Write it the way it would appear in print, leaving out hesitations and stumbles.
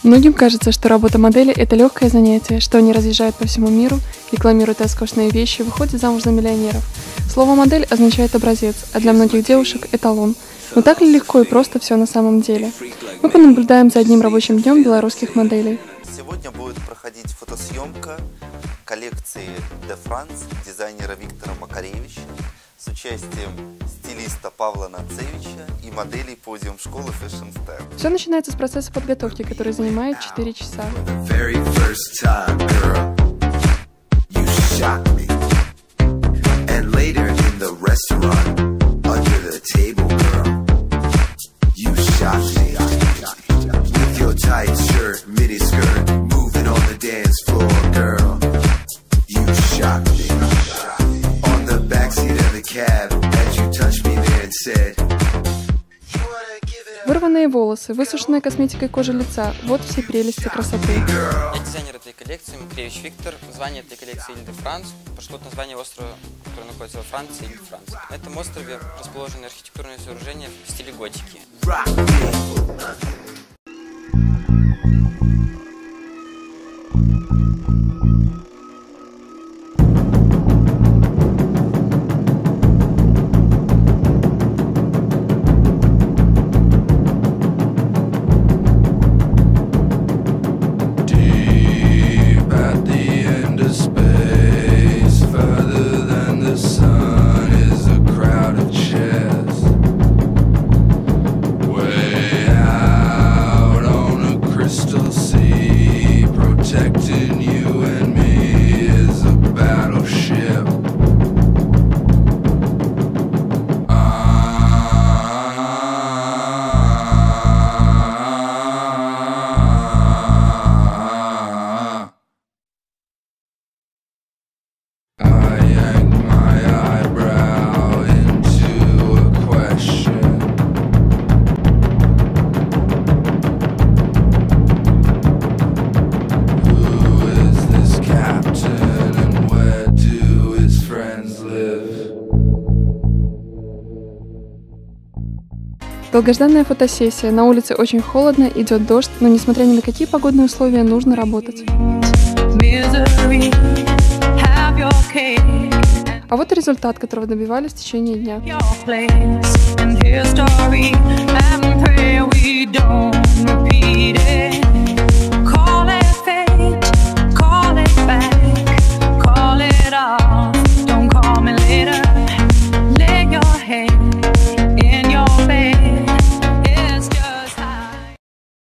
Многим кажется, что работа модели – это легкое занятие, что они разъезжают по всему миру, рекламируют роскошные вещи, выходят замуж за миллионеров. Слово «модель» означает образец, а для многих девушек – эталон. Но так ли легко и просто все на самом деле? Мы понаблюдаем за одним рабочим днем белорусских моделей. Сегодня будет проходить фотосъемка коллекции De France дизайнера Виктора Макаревича с участием стилиста Павла Нацевича и моделей подиум школы Fashion Style. Все начинается с процесса подготовки, который занимает 4 часа. Вырванные волосы, высушенная косметикой кожи лица – вот все прелести красоты. Я дизайнер этой коллекции, Макаревич Виктор. Название этой коллекции Иль де Франс пошло от названия острова, который находится во Франции, Иль де Франс. На этом острове расположены архитектурные сооружения в стиле готики. Долгожданная фотосессия. На улице очень холодно, идет дождь, но несмотря ни на какие погодные условия, нужно работать. А вот и результат, которого добивались в течение дня.